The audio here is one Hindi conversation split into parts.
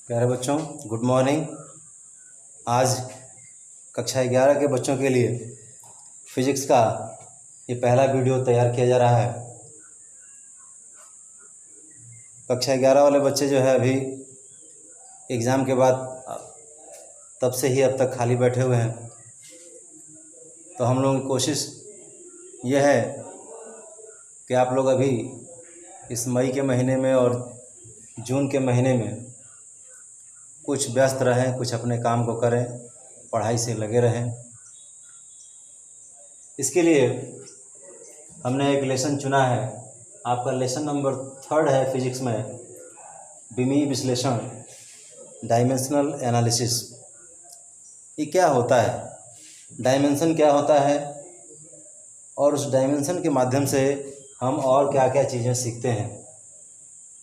प्यारे बच्चों, गुड मॉर्निंग। आज कक्षा 11 के बच्चों के लिए फिजिक्स का ये पहला वीडियो तैयार किया जा रहा है। कक्षा 11 वाले बच्चे जो है अभी एग्ज़ाम के बाद तब से ही अब तक खाली बैठे हुए हैं। तो हम लोगों की कोशिश ये है कि आप लोग अभी इस मई के महीने में और जून के महीने में कुछ व्यस्त रहें, कुछ अपने काम को करें, पढ़ाई से लगे रहें। इसके लिए हमने एक लेसन चुना है। आपका लेसन नंबर 3 है फिजिक्स में, विमीय विश्लेषण, डायमेंशनल एनालिसिस। ये क्या होता है, डायमेंशन क्या होता है और उस डायमेंशन के माध्यम से हम और क्या क्या चीज़ें सीखते हैं।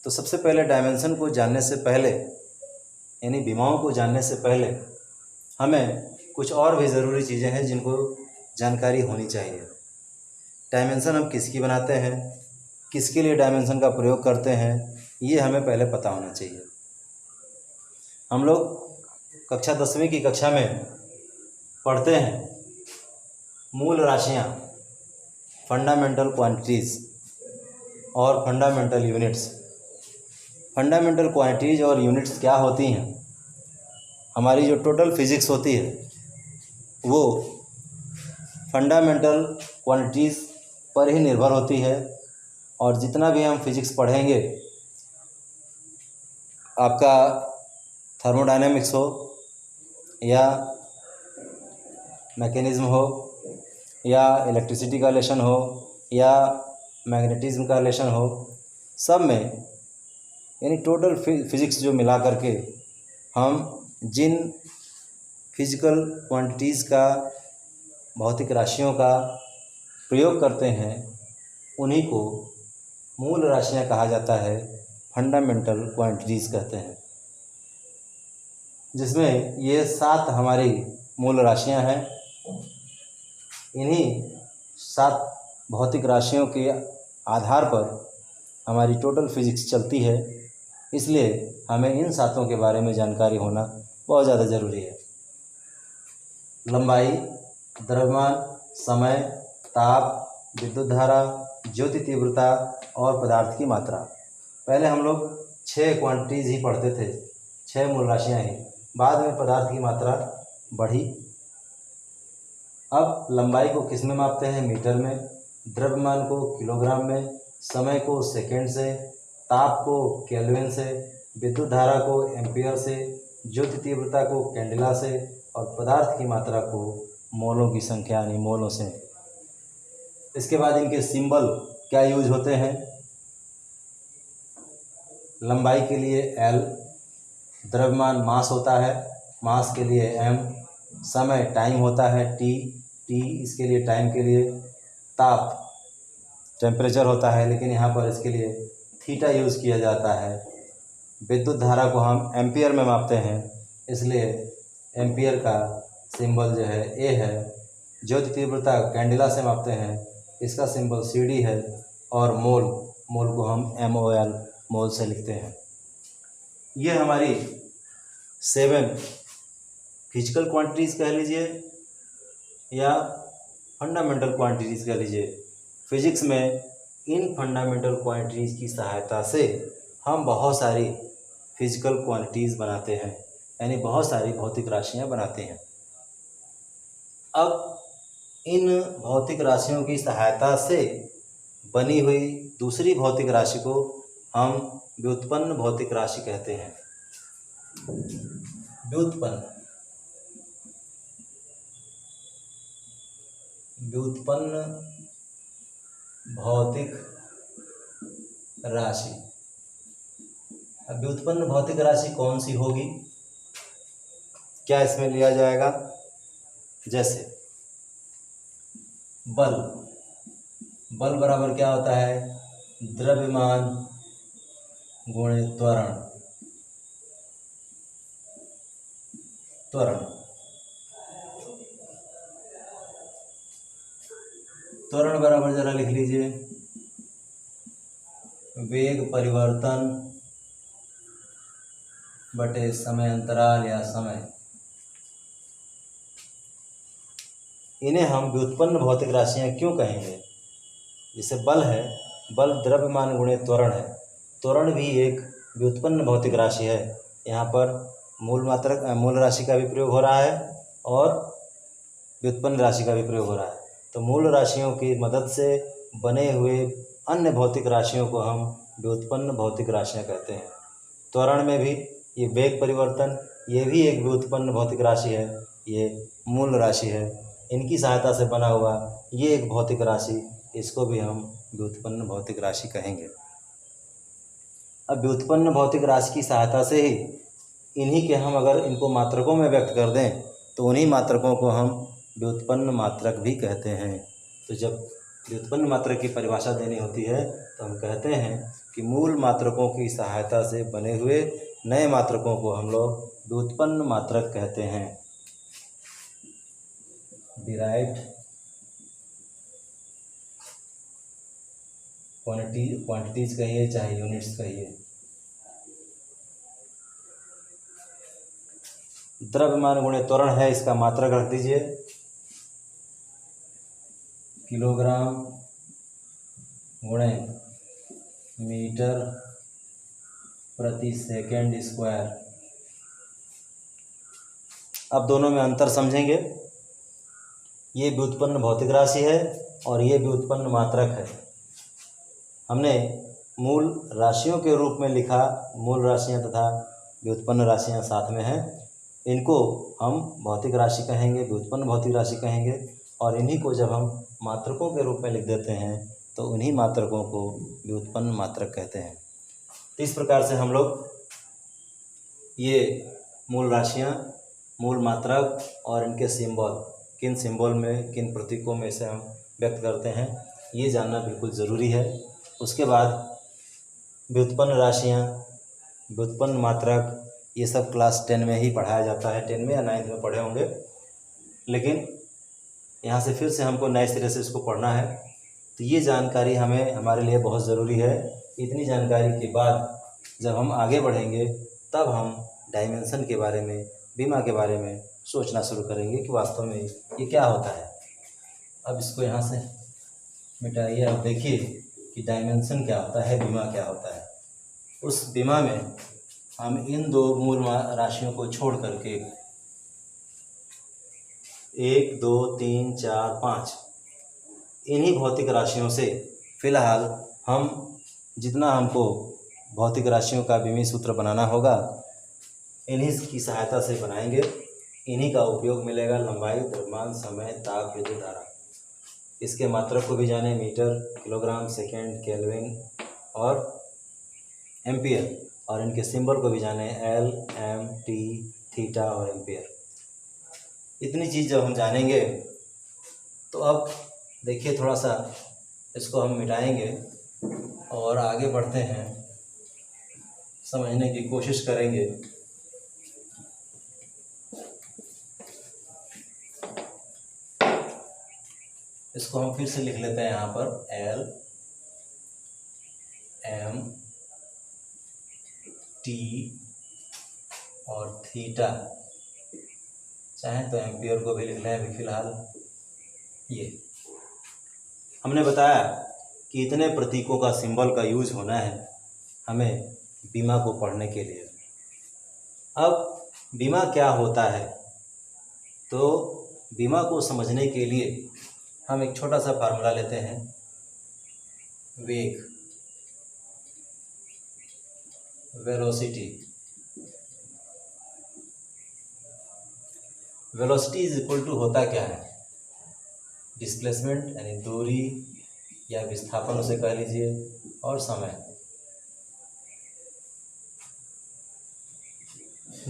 तो सबसे पहले डायमेंशन को जानने से पहले, यानी विमाओं को जानने से पहले हमें कुछ और भी ज़रूरी चीज़ें हैं जिनको जानकारी होनी चाहिए। डायमेंशन हम किसकी बनाते हैं, किसके लिए डायमेंशन का प्रयोग करते हैं, ये हमें पहले पता होना चाहिए। हम लोग कक्षा 10वीं की कक्षा में पढ़ते हैं मूल राशियाँ, फंडामेंटल क्वांटिटीज़ और फंडामेंटल यूनिट्स। फंडामेंटल क्वांटिटीज़ और यूनिट्स क्या होती हैं? हमारी जो टोटल फिज़िक्स होती है वो फंडामेंटल क्वांटिटीज़ पर ही निर्भर होती है। और जितना भी हम फिज़िक्स पढ़ेंगे, आपका थर्मोडायनेमिक्स हो या मैकेनिज़्म हो या इलेक्ट्रिसिटी का लेसन हो या मैग्नेटिज्म का लेसन हो, सब में यानी टोटल फिज़िक्स जो मिला करके हम जिन फिजिकल क्वांटिटीज़ का, भौतिक राशियों का प्रयोग करते हैं उन्हीं को मूल राशियां कहा जाता है, फंडामेंटल क्वांटिटीज़ कहते हैं। जिसमें ये 7 हमारी मूल राशियां हैं। इन्हीं 7 भौतिक राशियों के आधार पर हमारी टोटल फिज़िक्स चलती है। इसलिए हमें इन 7 के बारे में जानकारी होना बहुत ज़्यादा ज़रूरी है। लंबाई, द्रव्यमान, समय, ताप, विद्युत धारा, ज्योति तीव्रता और पदार्थ की मात्रा। पहले हम लोग 6 क्वांटिटीज़ ही पढ़ते थे, 6 मूल राशियाँ ही। बाद में पदार्थ की मात्रा बढ़ी। अब लंबाई को किस में मापते हैं? मीटर में। द्रव्यमान को किलोग्राम में। समय को सेकेंड से। ताप को केल्विन से। विद्युत धारा को एम्पियर से। ज्योति तीव्रता को कैंडेला से। और पदार्थ की मात्रा को मोलों की संख्या यानी मोलों से। इसके बाद इनके सिंबल क्या यूज होते हैं? लंबाई के लिए L, द्रव्यमान मास होता है, मास के लिए M, समय टाइम होता है T इसके लिए टाइम के लिए, ताप टेम्परेचर होता है लेकिन यहाँ पर इसके लिए थीटा यूज़ किया जाता है। विद्युत धारा को हम एम्पियर में मापते हैं, इसलिए एम्पियर का सिंबल जो है A है। ज्योति तीव्रता कैंडेला से मापते हैं, इसका सिंबल CD है। और मोल को हम MOL मोल से लिखते हैं। ये हमारी 7 फिजिकल क्वांटिटीज़ कह लीजिए या फंडामेंटल क्वांटिटीज़ कह लीजिए। फिजिक्स में इन फंडामेंटल क्वांटिटीज़ की सहायता से हम बहुत सारी फिजिकल क्वांटिटीज़ बनाते हैं, यानी बहुत सारी भौतिक राशियां बनाते हैं। अब इन भौतिक राशियों की सहायता से बनी हुई दूसरी भौतिक राशि को हम व्युत्पन्न भौतिक राशि कहते हैं। व्युत्पन्न भौतिक राशि। अब व्युत्पन्न भौतिक राशि कौन सी होगी, क्या इसमें लिया जाएगा? जैसे बल बराबर क्या होता है? द्रव्यमान गुणे त्वरण। त्वरण बराबर जरा लिख लीजिए, वेग परिवर्तन बटे समय अंतराल या समय, इन्हें हम व्युत्पन्न भौतिक राशियाँ क्यों कहेंगे। जैसे बल है, बल द्रव्यमान गुणे त्वरण है, त्वरण भी एक व्युत्पन्न भौतिक राशि है। यहाँ पर मूल राशि का भी प्रयोग हो रहा है और व्युत्पन्न राशि का भी प्रयोग हो रहा है। तो मूल राशियों की मदद से बने हुए अन्य भौतिक राशियों को हम व्युत्पन्न भौतिक राशियाँ कहते हैं। त्वरण में भी ये वेग परिवर्तन, ये भी एक व्युत्पन्न भौतिक राशि है, ये मूल राशि है। इनकी सहायता से बना हुआ ये एक भौतिक राशि, इसको भी हम व्युत्पन्न भौतिक राशि कहेंगे। अब व्युत्पन्न भौतिक राशि की सहायता से ही इन्हीं के हम अगर इनको मात्रकों में व्यक्त कर दें तो उन्हीं मात्रकों को हम व्युत्पन्न मात्रक भी कहते हैं। तो जब व्युत्पन्न मात्रक की परिभाषा देनी होती है तो हम कहते हैं कि मूल मात्रकों की सहायता से बने हुए नए मात्रकों को हम लोग व्युत्पन्न मात्रक कहते हैं। डिराइव्ड क्वांटिटीज कहिए चाहे यूनिट्स कहिए। द्रव्यमान गुणे त्वरण है, इसका मात्रक रख दीजिए किलोग्राम गुणे मीटर प्रति सेकंड स्क्वायर। अब दोनों में अंतर समझेंगे। ये व्युत्पन्न भौतिक राशि है और ये व्युत्पन्न मात्रक है। हमने मूल राशियों के रूप में लिखा, मूल राशियां तथा व्युत्पन्न राशियां साथ में हैं। इनको हम भौतिक राशि कहेंगे, व्युत्पन्न भौतिक राशि कहेंगे, और इन्हीं को जब हम मात्रकों के रूप में लिख देते हैं तो उन्हीं मात्रकों को व्युत्पन्न मात्रक कहते हैं। तो इस प्रकार से हम लोग ये मूल राशियां, मूल मात्रक और इनके सिंबल, किन सिंबल में, किन प्रतीकों में से हम व्यक्त करते हैं, ये जानना बिल्कुल ज़रूरी है। उसके बाद व्युत्पन्न राशियाँ, व्युत्पन्न मात्रक, ये सब क्लास 10 में ही पढ़ाया जाता है। 10 में या 9th में पढ़े होंगे, लेकिन यहाँ से फिर से हमको नए सिरे से इसको पढ़ना है। तो ये जानकारी हमारे लिए बहुत ज़रूरी है। इतनी जानकारी के बाद जब हम आगे बढ़ेंगे तब हम डायमेंशन के बारे में, बीमा के बारे में सोचना शुरू करेंगे कि वास्तव में ये क्या होता है। अब इसको यहाँ से मिटाइए। अब देखिए कि डायमेंशन क्या होता है, बीमा क्या होता है। उस बीमा में हम इन दो मूल राशियों को छोड़ करके 1, 2, 3, 4, 5 इन्हीं भौतिक राशियों से फिलहाल हम जितना हमको भौतिक राशियों का बीमी सूत्र बनाना होगा इन्हीं की सहायता से बनाएंगे। इन्हीं का उपयोग मिलेगा लंबाई, द्रव्यमान, समय, ताप, विद्युत धारा। इसके मात्रक को भी जाने, मीटर, किलोग्राम, सेकेंड, केल्विन और एम्पियर, और इनके सिंबल को भी जाने, एल, एम, टी, थीटा और एम्पियर। इतनी चीज़ जब हम जानेंगे तो अब देखिए थोड़ा सा इसको हम मिटाएंगे और आगे बढ़ते हैं, समझने की कोशिश करेंगे। इसको हम फिर से लिख लेते हैं यहाँ पर, एल, एम, टी और थीटा, चाहे तो एम्पियर को भी लिख लें अभी फिलहाल। ये हमने बताया कि इतने प्रतीकों का, सिंबल का यूज होना है हमें बीमा को पढ़ने के लिए। अब बीमा क्या होता है, तो बीमा को समझने के लिए हम एक छोटा सा फार्मूला लेते हैं। वेग, velocity, velocity is equal to होता क्या है, डिस्प्लेसमेंट यानी दूरी या विस्थापन उसे कह लीजिए, और समय।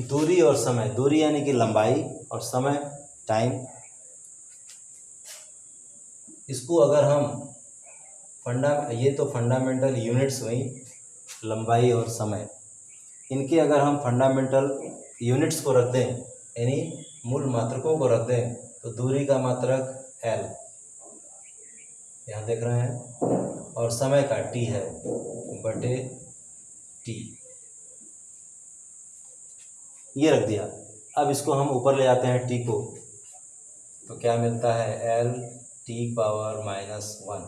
दूरी और समय, दूरी यानी कि लंबाई और समय टाइम। इसको अगर हम ये तो फंडामेंटल यूनिट्स हुई, लंबाई और समय। इनके अगर हम फंडामेंटल यूनिट्स को रख दें, यानी मूल मात्रकों को रख दें, तो दूरी का मात्रक एल यहाँ देख रहे हैं, और समय का टी है बटे टी। ये रख दिया। अब इसको हम ऊपर ले जाते हैं टी को, तो क्या मिलता है एल टी पावर -1।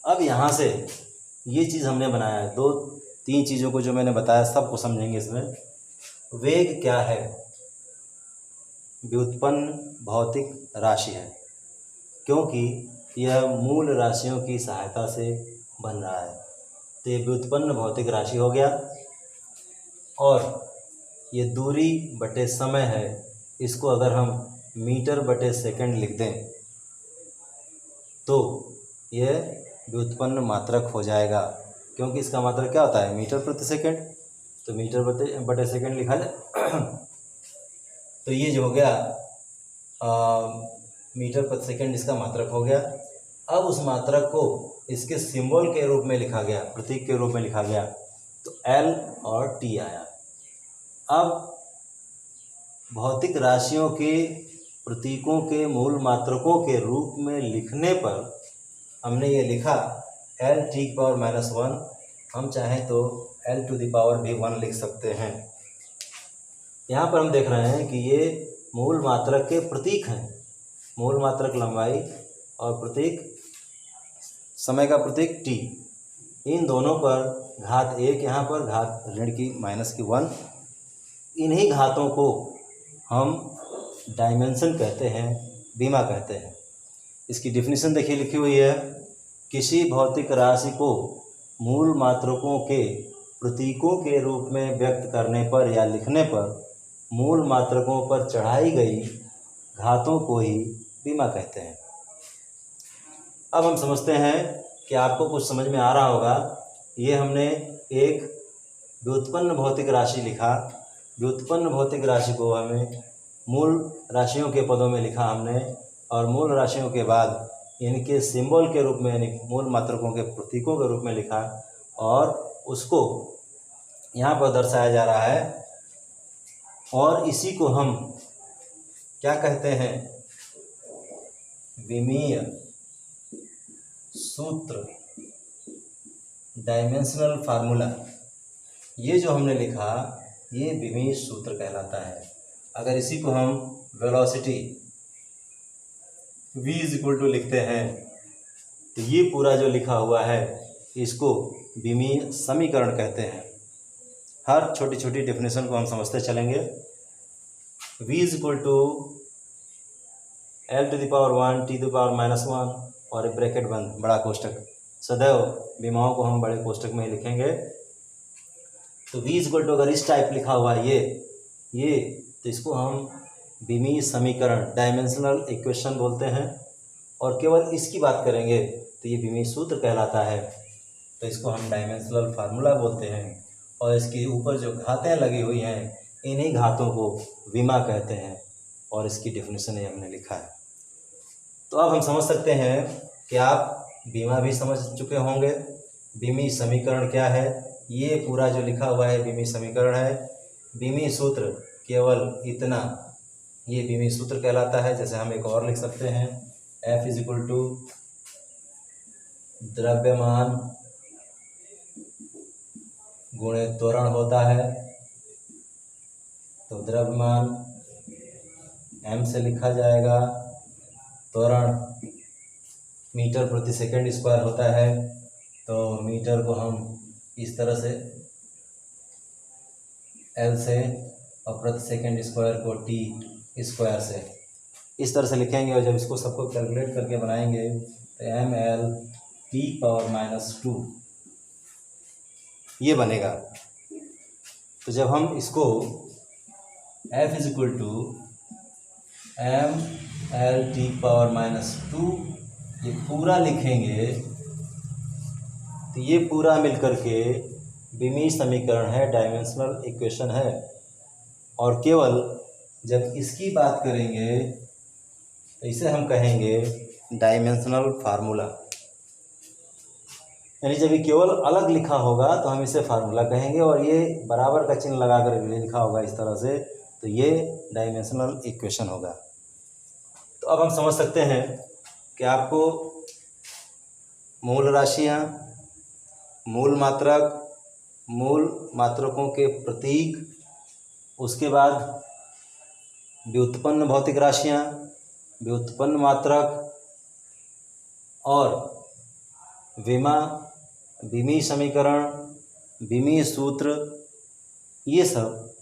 अब यहाँ से ये चीज़ हमने बनाया है, 2-3 चीज़ों को जो मैंने बताया सबको समझेंगे इसमें। वेग क्या है? व्युत्पन्न भौतिक राशि है, क्योंकि यह मूल राशियों की सहायता से बन रहा है, तो ये व्युत्पन्न भौतिक राशि हो गया। और ये दूरी बटे समय है, इसको अगर हम मीटर बटे सेकंड लिख दें तो यह व्युत्पन्न मात्रक हो जाएगा, क्योंकि इसका मात्रक क्या होता है मीटर प्रति सेकंड, तो मीटर बटे सेकंड लिखा जाए तो ये जो हो गया मीटर प्रति सेकंड इसका मात्रक हो गया। अब उस मात्रक को इसके सिंबल के रूप में लिखा गया, प्रतीक के रूप में लिखा गया, तो एल और टी आया। अब भौतिक राशियों के प्रतीकों के मूल मात्रकों के रूप में लिखने पर हमने ये लिखा एल टी की पावर -1, हम चाहें तो एल टू द पावर भी 1 लिख सकते हैं। यहाँ पर हम देख रहे हैं कि ये मूल मात्रक के प्रतीक हैं, मूल मात्रक लंबाई और प्रतीक समय का प्रतीक टी, इन दोनों पर घात 1 यहाँ पर घात -1, इन्हीं घातों को हम डायमेंशन कहते हैं, बीमा कहते हैं। इसकी डिफिनीशन देखिए लिखी हुई है, किसी भौतिक राशि को मूल मात्रकों के प्रतीकों के रूप में व्यक्त करने पर या लिखने पर मूल मात्रकों पर चढ़ाई गई घातों को ही बीमा कहते हैं। अब हम समझते हैं कि आपको कुछ समझ में आ रहा होगा। ये हमने एक व्युत्पन्न भौतिक राशि लिखा, व्युत्पन्न भौतिक राशि को हमें मूल राशियों के पदों में लिखा हमने, और मूल राशियों के बाद इनके सिंबल के रूप में यानी मूल मात्रकों के प्रतीकों के रूप में लिखा, और उसको यहाँ पर दर्शाया जा रहा है। और इसी को हम क्या कहते हैं, विमीय सूत्र, डायमेंशनल फार्मूला। ये जो हमने लिखा ये विमीय सूत्र कहलाता है। अगर इसी को हम वेलोसिटी v = लिखते हैं तो ये पूरा जो लिखा हुआ है इसको विमीय समीकरण कहते हैं। हर छोटी छोटी डेफिनेशन को हम समझते चलेंगे। v = L to the power 1 T to the power -1 और ब्रैकेट बंद बड़ा कोष्टक। सदैव विमाओं को हम बड़े कोष्टक में ही लिखेंगे। तो v = अगर इस टाइप लिखा हुआ है ये तो इसको हम विमीय समीकरण, डायमेंशनल इक्वेशन बोलते हैं। और केवल इसकी बात करेंगे तो ये विमीय सूत्र कहलाता है, तो इसको हम डायमेंशनल फार्मूला बोलते हैं। और इसके ऊपर जो घातें लगी हुई हैं इन्हीं घातों को विमा कहते हैं, और इसकी डेफिनेशन ये हमने लिखा है। तो अब हम समझ सकते हैं कि आप बीमा भी समझ चुके होंगे। विमीय समीकरण क्या है, ये पूरा जो लिखा हुआ है विमीय समीकरण है। विमीय सूत्र केवल इतना, ये विमीय सूत्र कहलाता है। जैसे हम एक और लिख सकते हैं, F = द्रव्यमान गुणे त्वरण होता है। तो द्रव्यमान m से लिखा जाएगा, त्वरण मीटर प्रति सेकंड स्क्वायर होता है। तो मीटर को हम इस तरह से L से और प्रति सेकंड स्क्वायर को T स्क्वायर से इस तरह से लिखेंगे। और जब इसको सबको कैलकुलेट करके बनाएंगे तो mL T (-2) ये बनेगा। तो जब हम इसको F = mL T (-2) ये पूरा लिखेंगे तो ये पूरा मिलकर के विमीय समीकरण है, डायमेंशनल इक्वेशन है। और केवल जब इसकी बात करेंगे तो इसे हम कहेंगे डायमेंशनल फार्मूला। यानी जब ये केवल अलग लिखा होगा तो हम इसे फार्मूला कहेंगे, और ये बराबर का चिन्ह लगा कर लिखा होगा इस तरह से, तो ये डायमेंशनल इक्वेशन होगा। तो अब हम समझ सकते हैं कि आपको मूल राशियाँ, मूल मात्रक मूल मात्रकों के प्रतीक, उसके बाद व्युत्पन्न भौतिक राशियाँ, व्युत्पन्न मात्रक और विमीय समीकरण, विमीय सूत्र, ये सब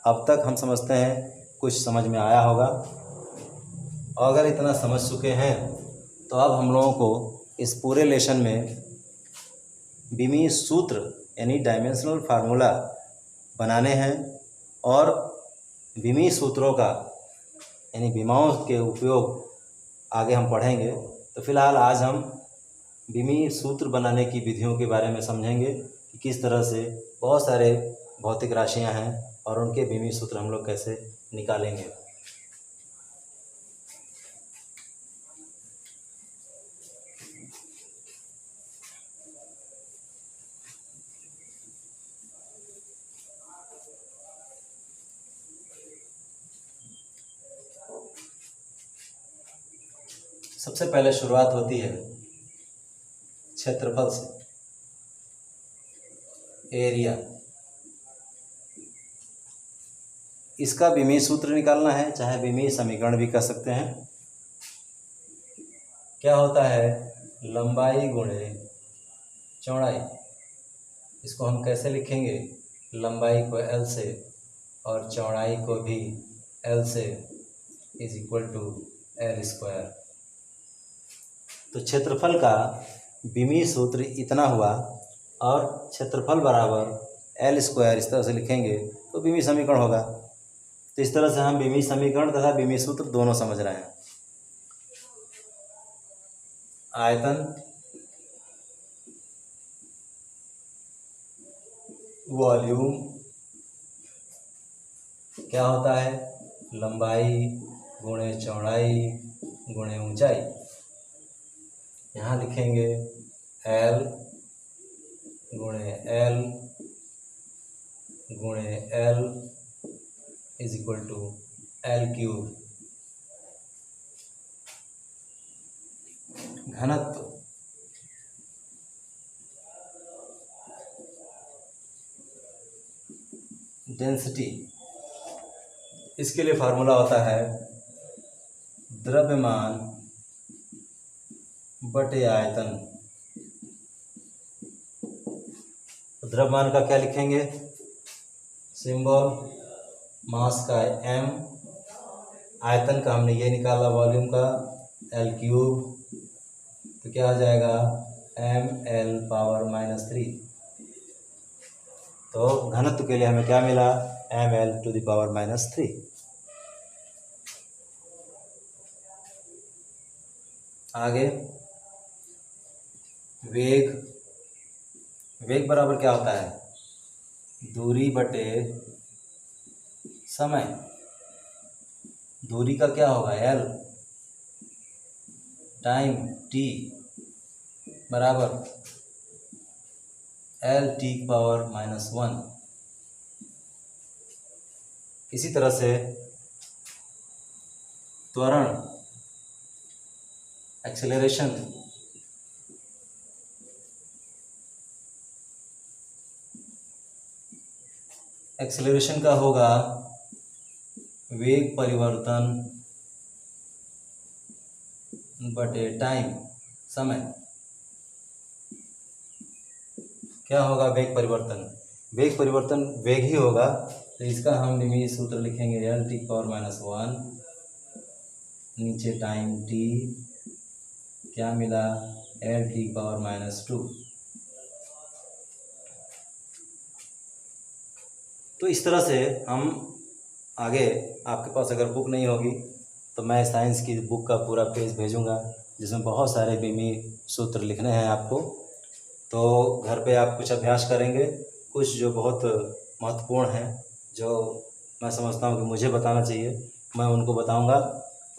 अब तक हम समझते हैं कुछ समझ में आया होगा। और अगर इतना समझ चुके हैं तो अब हम लोगों को इस पूरे लेसन में विमीय सूत्र यानी डायमेंशनल फार्मूला बनाने हैं और विमीय सूत्रों का यानी विमाओं के उपयोग आगे हम पढ़ेंगे। तो फिलहाल आज हम विमीय सूत्र बनाने की विधियों के बारे में समझेंगे कि किस तरह से बहुत सारे भौतिक राशियां हैं और उनके विमीय सूत्र हम लोग कैसे निकालेंगे। सबसे पहले शुरुआत होती है क्षेत्रफल से, एरिया। इसका विमीय सूत्र निकालना है, चाहे विमीय समीकरण भी कह सकते हैं। क्या होता है? लंबाई गुणे चौड़ाई। इसको हम कैसे लिखेंगे? लंबाई को L से और चौड़ाई को भी L से is equal to L square. तो क्षेत्रफल का विमीय सूत्र इतना हुआ और क्षेत्रफल बराबर L स्क्वायर इस तरह से लिखेंगे तो विमीय समीकरण होगा। तो इस तरह से हम विमीय समीकरण तथा विमीय सूत्र दोनों समझ रहे हैं। आयतन, वॉल्यूम क्या होता है? लंबाई गुणे चौड़ाई गुणे ऊंचाई। यहाँ लिखेंगे L गुणे L गुणे L is equal to L cube. घनत्व, डेंसिटी, इसके लिए फार्मूला होता है द्रव्यमान बटे आयतन। द्रव्यमान का क्या लिखेंगे? सिंबल, मास का m, आयतन का हमने ये निकाला वॉल्यूम का L क्यूब, तो क्या आ जाएगा? ml power -3। तो घनत्व के लिए हमें क्या मिला? ml to the power -3। आगे वेग। वेग बराबर क्या होता है? दूरी बटे समय। दूरी का क्या होगा? L, टाइम t बराबर L t पावर -1। इसी तरह से त्वरण, एक्सेलरेशन, एक्सेलरेशन का होगा वेग परिवर्तन बटे टाइम, समय। क्या होगा वेग परिवर्तन? वेग परिवर्तन वेग ही होगा, तो इसका हम विमीय सूत्र लिखेंगे L t पावर -1, नीचे टाइम t, क्या मिला? L t power -2। तो इस तरह से हम आगे, आपके पास अगर बुक नहीं होगी तो मैं साइंस की बुक का पूरा पेज भेजूंगा जिसमें बहुत सारे विमीय सूत्र लिखने हैं आपको। तो घर पे आप कुछ अभ्यास करेंगे, कुछ जो बहुत महत्वपूर्ण हैं, जो मैं समझता हूँ कि मुझे बताना चाहिए, मैं उनको बताऊंगा।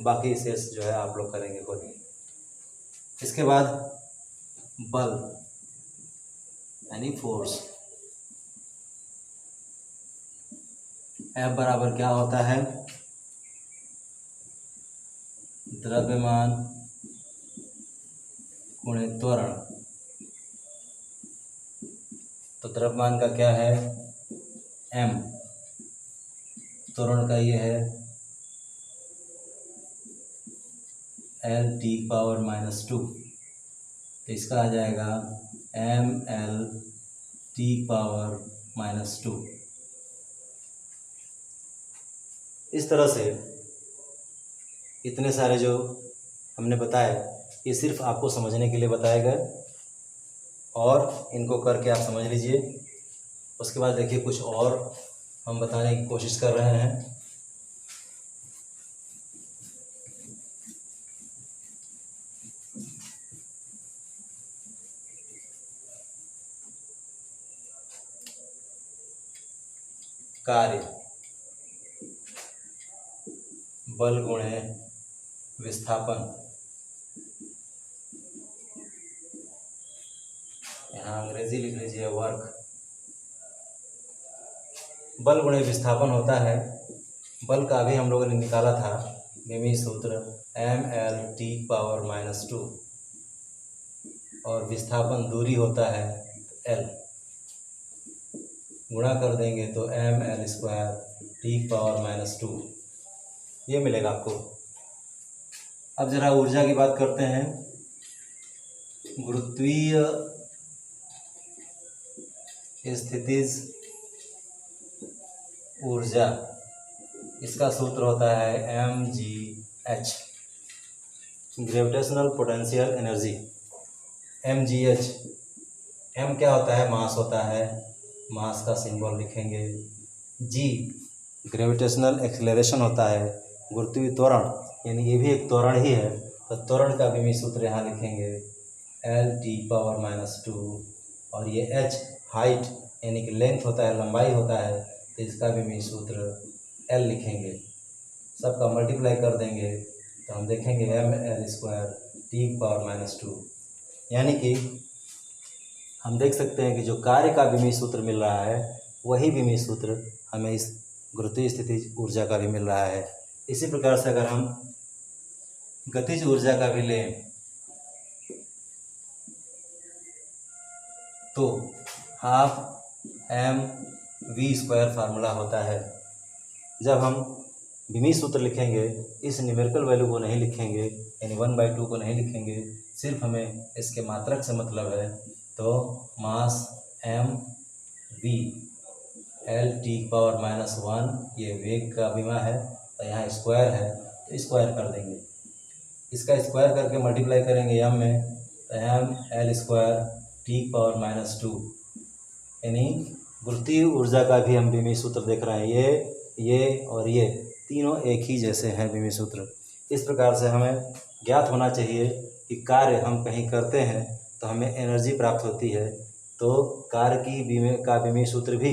बाकी शेष जो है आप लोग करेंगे खुद। इसके बाद बल यानी फोर्स। F बराबर क्या होता है? द्रव्यमान गुणे त्वरण। तो द्रव्यमान का क्या है m, त्वरण का ये है L⁻², तो इसका आ जाएगा mL⁻²। इस तरह से इतने सारे जो हमने बताए ये सिर्फ आपको समझने के लिए बताए गए, और इनको करके आप समझ लीजिए। उसके बाद देखिए कुछ और हम बताने की कोशिश कर रहे हैं। कार्य बल गुणे विस्थापन, यहाँ अंग्रेजी लिख लीजिए वर्क। बल गुणे विस्थापन होता है, बल का भी हम लोगों ने निकाला था बीमी सूत्र mL⁻², और विस्थापन दूरी होता है L, गुणा कर देंगे तो mL²T⁻², ये मिलेगा आपको। अब जरा ऊर्जा की बात करते हैं। गुरुत्वीय स्थितिज ऊर्जा, इसका सूत्र होता है mgh, gravitational potential energy, mgh। m क्या होता है, मास होता है, मास का सिंबल लिखेंगे। g ग्रेविटेशनल एक्सेलरेशन होता है, गुरुत्वीय त्वरण, यानी ये भी एक त्वरण ही है, तो त्वरण का भी सूत्र यहाँ लिखेंगे L⁻², और ये h हाइट यानी कि लेंथ होता है, लंबाई होता है, तो इसका भी सूत्र L लिखेंगे। सबका मल्टीप्लाई कर देंगे तो हम देखेंगे mL²T⁻², यानी कि हम देख सकते हैं कि जो कार्य का विमीय सूत्र मिल रहा है वही विमीय सूत्र हमें इस गुरुत्वीय स्थितिज ऊर्जा का भी मिल रहा है। इसी प्रकार से अगर हम गतिज ऊर्जा का भी लें तो ½ mv² फार्मूला होता है। जब हम विमीय सूत्र लिखेंगे इस न्यूमेरिकल वैल्यू को नहीं लिखेंगे, यानी 1/2 को नहीं लिखेंगे, सिर्फ हमें इसके मात्रक से मतलब है, तो मास mv L⁻⁻1 ये वेग का विमा है, तो यहाँ स्क्वायर है तो स्क्वायर कर देंगे, इसका स्क्वायर करके मल्टीप्लाई करेंगे m में, तो mL²T⁻², यानी गुरुत्वीय ऊर्जा का भी हम विमीय सूत्र देख रहे हैं। ये और ये तीनों एक ही जैसे हैं विमीय सूत्र। इस प्रकार से हमें ज्ञात होना चाहिए कि कार्य हम कहीं करते हैं तो हमें एनर्जी प्राप्त होती है, तो कार्य की विमीय सूत्र भी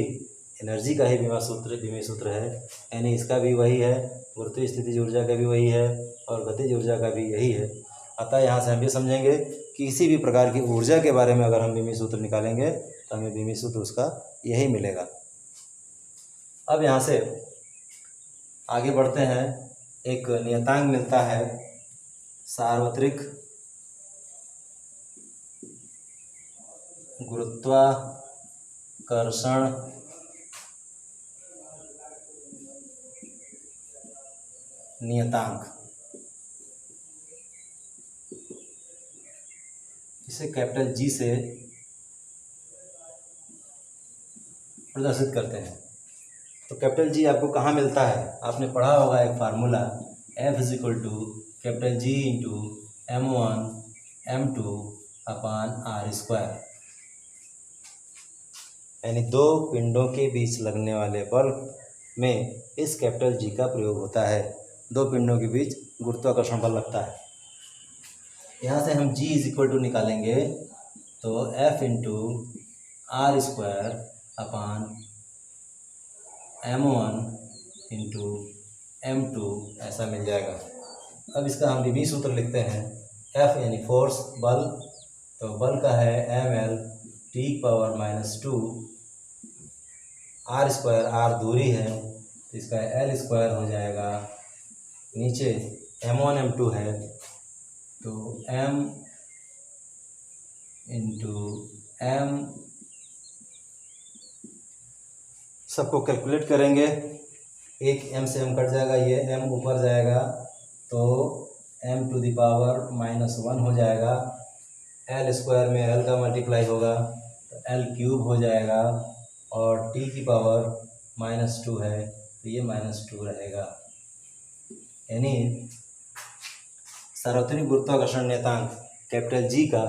एनर्जी का ही विमीय सूत्र है, यानी इसका भी वही है, गुरुत्वीय स्थितिज ऊर्जा का भी वही है और गतिज ऊर्जा का भी यही है। अतः यहाँ से हम ये समझेंगे कि किसी भी प्रकार की ऊर्जा के बारे में अगर हम विमीय सूत्र निकालेंगे तो हमें विमीय सूत्र उसका यही मिलेगा। अब यहाँ से आगे बढ़ते हैं। एक नियतांक मिलता है सार्वत्रिक गुरुत्वाकर्षण नियतांक, इसे कैपिटल G से प्रदर्शित करते हैं। तो कैपिटल G आपको कहाँ मिलता है, आपने पढ़ा होगा एक formula F = G × m1 m2/r², यानी दो पिंडों के बीच लगने वाले बल में इस कैपिटल G का प्रयोग होता है। दो पिंडों के बीच गुरुत्वाकर्षण बल लगता है। यहाँ से हम G = निकालेंगे तो F × r²/m1 × m2 ऐसा मिल जाएगा। अब इसका हम विमीय सूत्र लिखते हैं। F यानी फोर्स, बल, तो बल का है mL⁻², r² r दूरी है तो इसका L² हो जाएगा, नीचे m1 m2 है तो m × m सबको कैलकुलेट करेंगे। एक m से m कट जाएगा, ये m ऊपर जाएगा तो m टू द पावर -1 हो जाएगा। l स्क्वायर में l का मल्टीप्लाई होगा तो l क्यूब हो जाएगा, और t की पावर -2 है तो ये -2 रहेगा। यानी सार्वत्रिक गुरुत्वाकर्षण नियतांक कैपिटल G का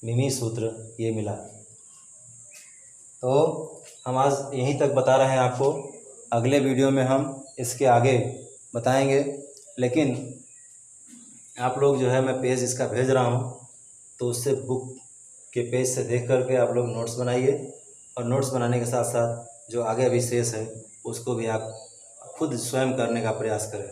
मिमी सूत्र ये मिला। तो हम आज यहीं तक बता रहे हैं आपको, अगले वीडियो में हम इसके आगे बताएंगे। लेकिन आप लोग जो है, मैं पेज इसका भेज रहा हूँ तो उससे बुक के पेज से देख करके आप लोग नोट्स बनाइए, और नोट्स बनाने के साथ साथ जो आगे अभी शेष है उसको भी आप खुद स्वयं करने का प्रयास करें।